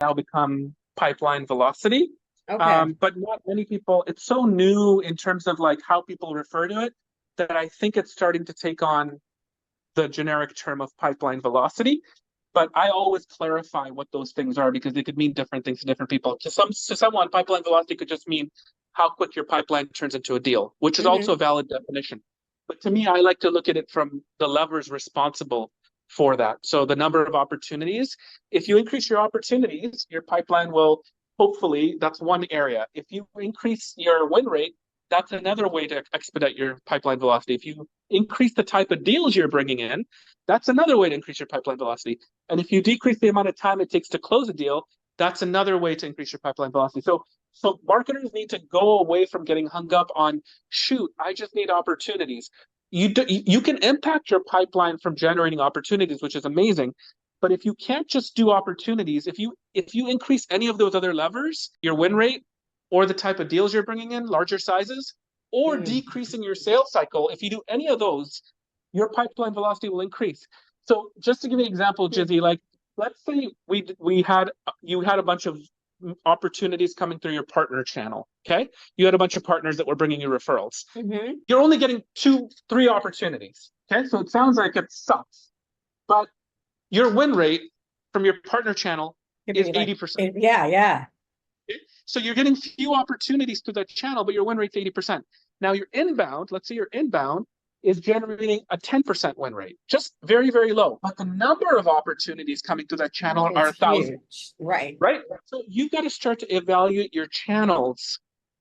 now become pipeline velocity. Okay. But not many people, it's so new in terms of like how people refer to it that I think it's starting to take on the generic term of pipeline velocity. But I always clarify what those things are because they could mean different things to different people. To someone, pipeline velocity could just mean how quick your pipeline turns into a deal, which is also a Mm-hmm. valid definition. But to me, I like to look at it from the levers responsible for that. So the number of opportunities, if you increase your opportunities, your pipeline will hopefully, that's one area. If you increase your win rate, that's another way to expedite your pipeline velocity. If you increase the type of deals you're bringing in, that's another way to increase your pipeline velocity. And if you decrease the amount of time it takes to close a deal, that's another way to increase your pipeline velocity. So marketers need to go away from getting hung up on, shoot, I just need opportunities. You can impact your pipeline from generating opportunities, which is amazing. But if you can't just do opportunities, if you increase any of those other levers, your win rate or the type of deals you're bringing in, larger sizes, or Mm. decreasing your sales cycle, if you do any of those, your pipeline velocity will increase. So just to give you an example, Jizzy, like let's say we had you had a bunch of opportunities coming through your partner channel. Okay, you had a bunch of partners that were bringing you referrals. Mm-hmm. You're only getting two, three opportunities. Okay, so it sounds like it sucks, but your win rate from your partner channel Could is be like, 80%. yeah, yeah. So you're getting few opportunities through that channel, but your win rate's 80%. Now your inbound, let's say your inbound is generating a 10% win rate, just very, very low. But the number of opportunities coming through that channel are It's 1,000, huge. Right. right? So you've got to start to evaluate your channels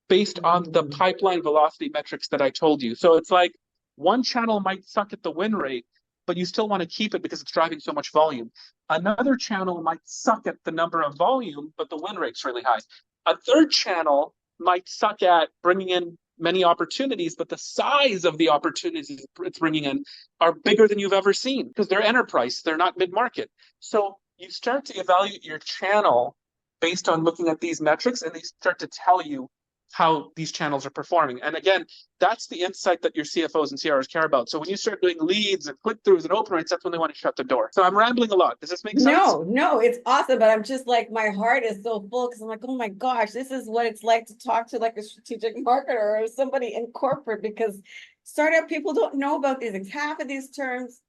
based on the Mm. pipeline velocity metrics that I told you. So it's like one channel might suck at the win rate, but you still want to keep it because it's driving so much volume. Another channel might suck at the number of volume, but the win rate's really high. A third channel might suck at bringing in many opportunities, but the size of the opportunities it's bringing in are bigger than you've ever seen because they're enterprise, they're not mid market. So you start to evaluate your channel based on looking at these metrics, and they start to tell you how these channels are performing. And again, that's the insight that your CFOs and CROs care about. So when you start doing leads and click throughs and open rates, that's when they want to shut the door. So I'm rambling a lot. Does this make sense? No, no, it's awesome, but I'm just like my heart is so full because I'm like, oh my gosh, this is what it's like to talk to like a strategic marketer or somebody in corporate because startup people don't know about these things. Half of these terms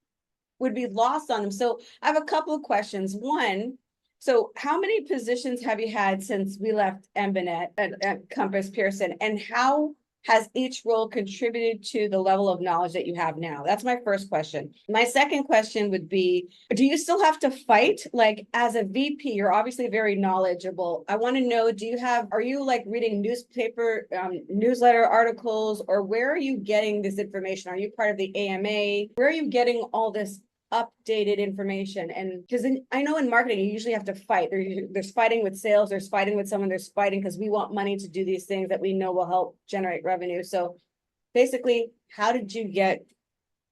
would be lost on them. So I have a couple of questions. One, so how many positions have you had since we left Embinet at Compass Pearson, and how has each role contributed to the level of knowledge that you have now? That's my first question. My second question would be, do you still have to fight? Like as a VP, you're obviously very knowledgeable. I want to know, are you like reading newspaper, newsletter articles, or where are you getting this information? Are you part of the AMA? Where are you getting all this updated information? And because I know in marketing you usually have to fight. There's fighting with sales, there's fighting with someone, there's fighting because we want money to do these things that we know will help generate revenue. So basically, how did you get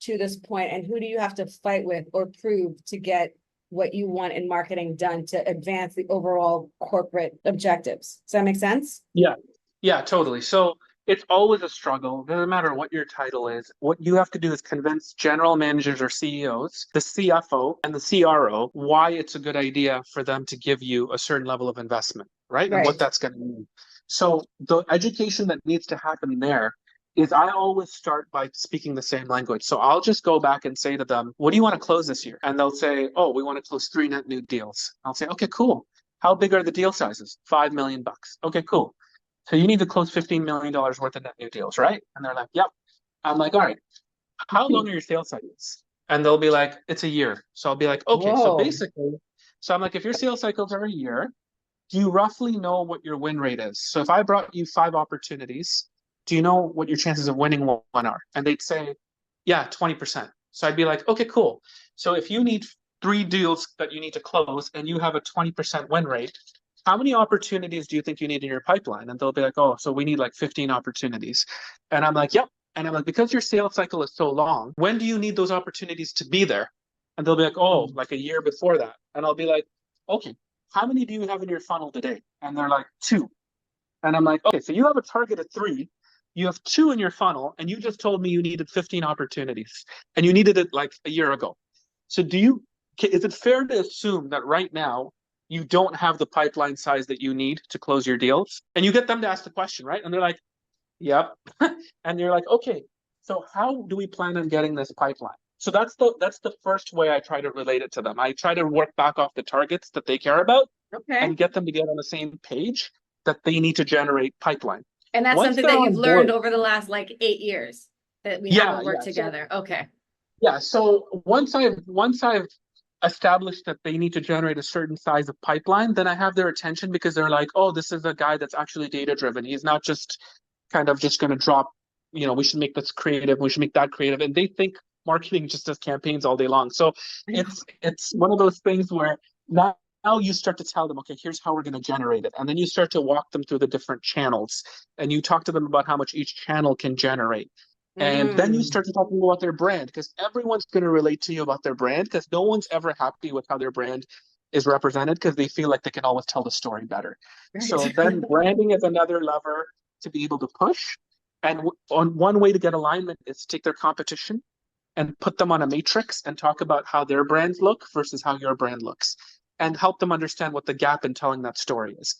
to this point, and who do you have to fight with or prove to get what you want in marketing done to advance the overall corporate objectives? Does that make sense? Yeah. Yeah, totally. So it's always a struggle. Doesn't matter what your title is. What you have to do is convince general managers or CEOs, the CFO and the CRO, why it's a good idea for them to give you a certain level of investment, right? And what Right. that's going to mean. So the education that needs to happen there is I always start by speaking the same language. So I'll just go back and say to them, what do you want to close this year? And they'll say, oh, we want to close 3 net new deals. I'll say, okay, cool. How big are the deal sizes? 5 million bucks. Okay, cool. So you need to close $15 million worth of net new deals, right? And they're like, yep. I'm like, all right, how long are your sales cycles? And they'll be like, it's a year. So I'll be like, okay, so Whoa. basically, so I'm like, if your sales cycles are a year, do you roughly know what your win rate is? So if I brought you 5 opportunities, do you know what your chances of winning one are? And they'd say, yeah, 20%. So I'd be like, okay, cool. So if you need 3 deals that you need to close and you have a 20% win rate, how many opportunities do you think you need in your pipeline? And they'll be like, oh, so we need like 15 opportunities. And I'm like, yep. And I'm like, because your sales cycle is so long, when do you need those opportunities to be there? And they'll be like, oh, like a year before that. And I'll be like, okay, how many do you have in your funnel today? And they're like, 2. And I'm like, okay, so you have a target of 3. You have 2 in your funnel, and you just told me you needed 15 opportunities, and you needed it like a year ago. So is it fair to assume that right now you don't have the pipeline size that you need to close your deals. And you get them to ask the question, right? And they're like, yep. And you're like, okay, so how do we plan on getting this pipeline? So that's the first way I try to relate it to them. I try to work back off the targets that they care about Okay. and get them to get on the same page that they need to generate pipeline. And that's Once something they're that you've on learned board, over the last like 8 years that we yeah, haven't yeah. worked together. Okay. Yeah, so once I've established that they need to generate a certain size of pipeline, then I have their attention because they're like, oh, this is a guy that's actually data driven. He's not just kind of just going to drop, we should make this creative, we should make that creative, and they think marketing just does campaigns all day long. So it's one of those things where now you start to tell them, okay, here's how we're going to generate it, and then you start to walk them through the different channels, and you talk to them about how much each channel can generate. And then you start to talk about their brand, because everyone's going to relate to you about their brand, because no one's ever happy with how their brand is represented because they feel like they can always tell the story better. Right. So then branding is another lever to be able to push. And on one way to get alignment is to take their competition and put them on a matrix and talk about how their brands look versus how your brand looks, and help them understand what the gap in telling that story is.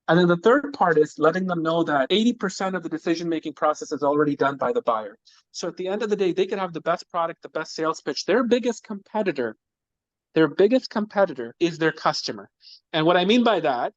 And then the third part is letting them know that 80% of the decision-making process is already done by the buyer. So at the end of the day, they can have the best product, the best sales pitch. Their biggest competitor is their customer. And what I mean by that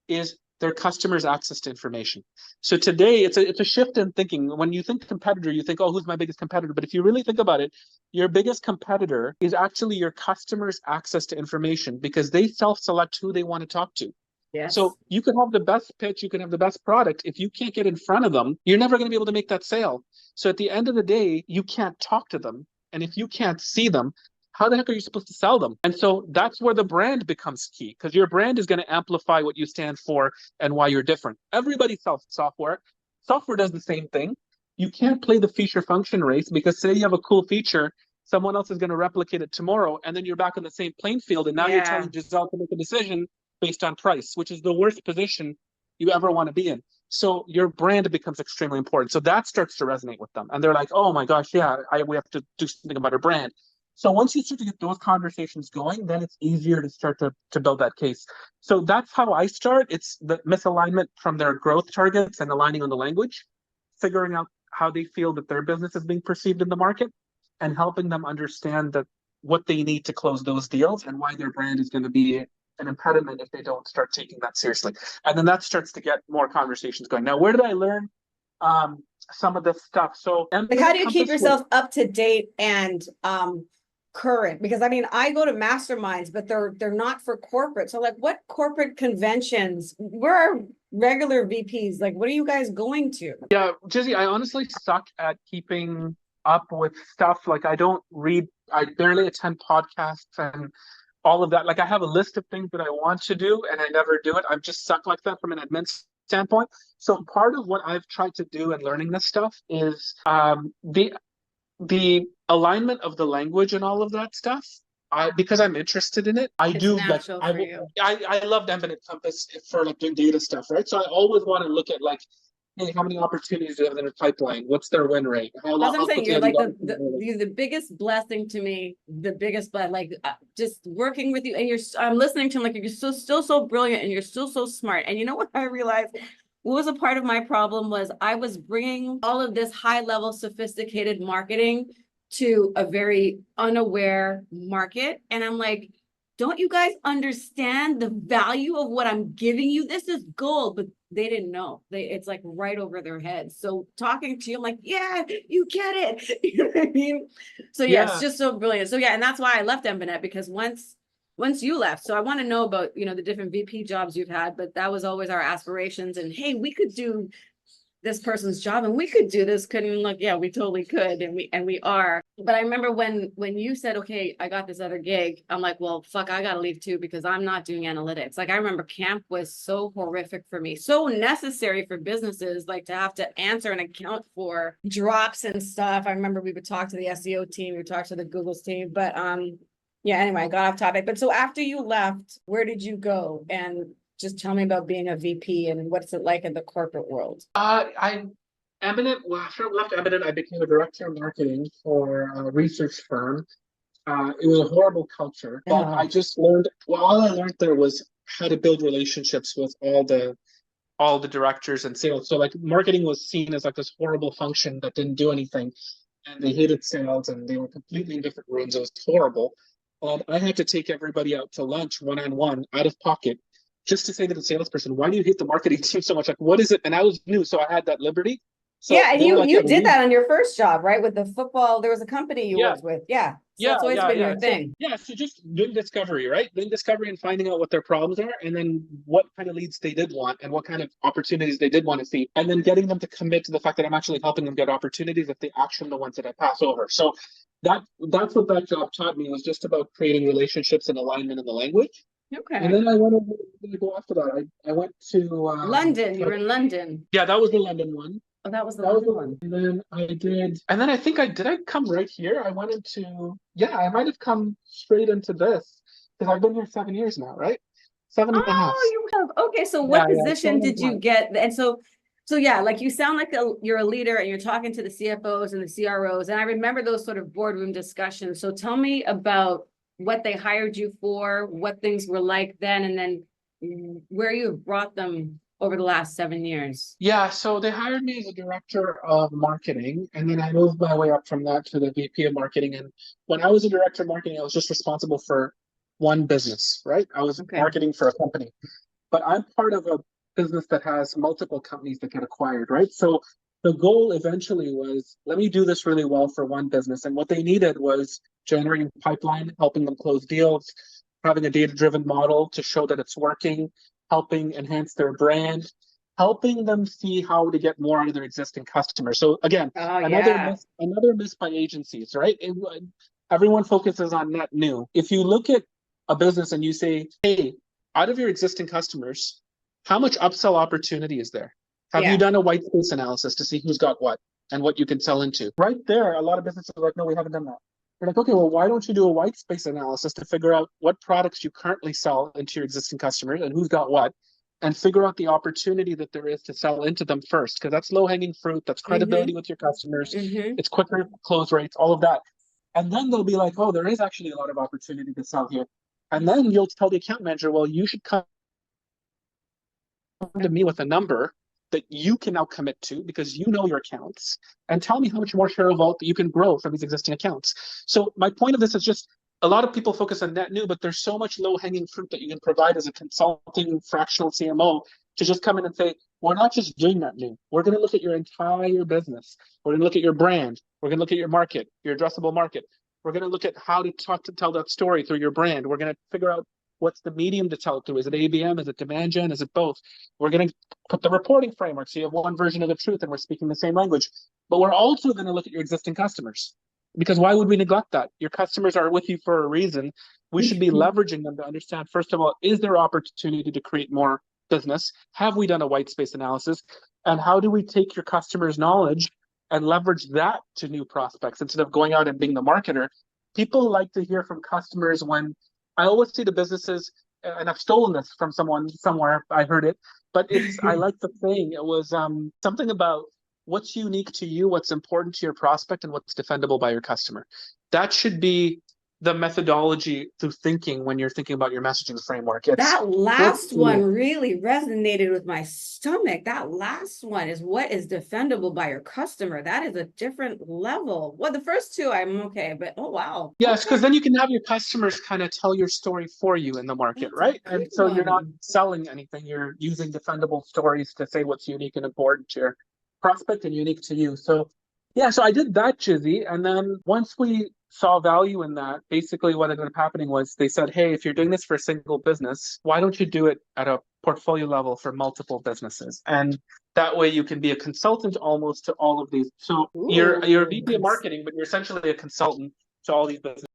is their customer's access to information. So today it's a shift in thinking. When you think competitor, you think, oh, who's my biggest competitor? But if you really think about it, your biggest competitor is actually your customer's access to information, because they self-select who they want to talk to. Yes. So you can have the best pitch, you can have the best product. If you can't get in front of them, you're never going to be able to make that sale. So at the end of the day, you can't talk to them. And if you can't see them, how the heck are you supposed to sell them? And so that's where the brand becomes key, because your brand is going to amplify what you stand for and why you're different. Everybody sells software. Software does the same thing. You can't play the feature function race, because say you have a cool feature, someone else is going to replicate it tomorrow, and then you're back on the same playing field. And now you're telling Giselle to make a decision based on price, which is the worst position you ever want to be in. So your brand becomes extremely important. So that starts to resonate with them. And they're like, oh my gosh, yeah, we have to do something about our brand. So once you start to get those conversations going, then it's easier to start to build that case. So that's how I start. It's the misalignment from their growth targets and aligning on the language, figuring out how they feel that their business is being perceived in the market, and helping them understand that what they need to close those deals and why their brand is going to be an impediment if they don't start taking that seriously. And then that starts to get more conversations going. Now, where did I learn some of this stuff? So like, how do you keep yourself up to date and current? Because I mean, I go to masterminds, but they're not for corporate. So like, what corporate conventions, where are regular VPs? Like, what are you guys going to? Yeah, Jizzy, I honestly suck at keeping up with stuff. Like, I barely attend podcasts and all of that. Like, I have a list of things that I want to do and I never do it. I'm just suck like that from an admin standpoint. So part of what I've tried to do in learning this stuff is the alignment of the language and all of that stuff. Because I'm interested in it, I loved Eminent Compass for like doing data stuff, right? So I always want to look at like, hey, how many opportunities do they have in their pipeline? What's their win rate? That's what I'm saying. You're like the biggest blessing to me, the biggest blessing, like just working with you. And I'm listening to him, like, you're still so brilliant and you're still so smart. And you know what I realized? What was a part of my problem was I was bringing all of this high level, sophisticated marketing to a very unaware market. And I'm like, don't you guys understand the value of what I'm giving you? This is gold, but they didn't know. It's like right over their heads. So talking to you, I'm like, yeah, you get it. You know what I mean? So yeah, it's just so brilliant. So yeah, and that's why I left Embanet, because once you left, so I want to know about, the different VP jobs you've had, but that was always our aspirations. And hey, we could do this person's job and we could do this. Couldn't look, yeah, we totally could. And we are. But I remember when you said, okay, I got this other gig, I'm like, well, fuck, I gotta leave too, because I'm not doing analytics. Like, I remember camp was so horrific for me, so necessary for businesses, like to have to answer and account for drops and stuff. I remember we would talk to the SEO team, we would talk to the Google's team, but yeah, anyway, I got off topic. But so after you left, where did you go? And just tell me about being a VP and what's it like in the corporate world. After I left Eminent, I became a director of marketing for a research firm. It was a horrible culture, but I just learned, all I learned there was how to build relationships with all the directors and sales. So like marketing was seen as like this horrible function that didn't do anything, and they hated sales and they were completely in different rooms. It was horrible. I had to take everybody out to lunch one on one out of pocket just to say to the salesperson, why do you hate the marketing team so much? Like, what is it? And I was new, so I had that liberty. So Yeah, and they were like, yeah, you did that on your first job, right? With the football, there was a company you yeah, worked with. Yeah. So yeah, that's always yeah, been yeah. your So thing. yeah, so just doing discovery, right? Doing discovery and finding out what their problems are, and then what kind of leads they did want, and what kind of opportunities they did want to see, and then getting them to commit to the fact that I'm actually helping them get opportunities if they action the ones that I pass over. So that's what that job taught me. It was just about creating relationships and alignment in the language. And Okay. then I went over to go after that. I went to London, you were in London. yeah, that was the London one. Oh, that was the That was London the one. and then I did, and then I think I come right here. I went into, yeah, I might have come straight into this because I've been here 7 years now, right? Seven and a half. Oh, you have. Okay, so Yeah, what yeah, position did you get? And so yeah, like you sound like you're a leader and you're talking to the CFOs and the CROs. And I remember those sort of boardroom discussions. So tell me about what they hired you for, what things were like then, and then where you've brought them over the last 7 years. yeah. So they hired me as a director of marketing, and then I moved my way up from that to the VP of marketing. And when I was a director of marketing, I was just responsible for one business, right? I was Okay. marketing for a company, but I'm part of a business that has multiple companies that get acquired, right? So the goal eventually was, let me do this really well for one business. And what they needed was generating pipeline, helping them close deals, having a data-driven model to show that it's working, helping enhance their brand, helping them see how to get more out of their existing customers. So again, Oh another yeah. another miss by agencies, right? Everyone focuses on net new. If you look at a business and you say, hey, out of your existing customers, how much upsell opportunity is there? Have you Yeah. done a white space analysis to see who's got what and what you can sell into? Right there, a lot of businesses are like, no, we haven't done that. You're like, okay, well, why don't you do a white space analysis to figure out what products you currently sell into your existing customers and who's got what, and figure out the opportunity that there is to sell into them first, because that's low hanging fruit, that's credibility Mm-hmm. with your customers, Mm-hmm. it's quicker close rates, all of that. And then they'll be like, oh, there is actually a lot of opportunity to sell here. And then you'll tell the account manager, well, you should come to me with a number that you can now commit to because you know your accounts, and tell me how much more share of vault that you can grow from these existing accounts. So my point of this is just, a lot of people focus on net new, but there's so much low hanging fruit that you can provide as a consulting fractional CMO to just come in and say, we're not just doing net new. We're going to look at your entire business. We're going to look at your brand. We're going to look at your market, your addressable market. We're going to look at how to tell that story through your brand. We're going to figure out what's the medium to tell it through. Is it ABM? Is it demand gen? Is it both? We're going to put the reporting framework so you have one version of the truth and we're speaking the same language. But we're also going to look at your existing customers, because why would we neglect that? Your customers are with you for a reason. We should be leveraging them to understand, first of all, is there opportunity to create more business? Have we done a white space analysis? And how do we take your customers' knowledge and leverage that to new prospects instead of going out and being the marketer? People like to hear from customers. When I always see the businesses, and I've stolen this from someone somewhere, I heard it, but I like the saying. It was something about what's unique to you, what's important to your prospect, and what's defendable by your customer. That should be the methodology through thinking when you're thinking about your messaging framework. It's That what's last one unique. really resonated with my stomach. That last one is what is defendable by your customer. That is a different level. Well, the first two I'm okay, but oh wow. Yes, Okay. because then you can have your customers kind of tell your story for you in the market, That's a right? good And so you're not one. selling anything. You're using defendable stories to say what's unique and important to your prospect and unique to you. So yeah, so I did that, Jizzy. And then once we saw value in that, basically what ended up happening was they said, hey, if you're doing this for a single business, why don't you do it at a portfolio level for multiple businesses? And that way you can be a consultant almost to all of these. So you're a Ooh. VP of marketing, but you're essentially a consultant to all these businesses.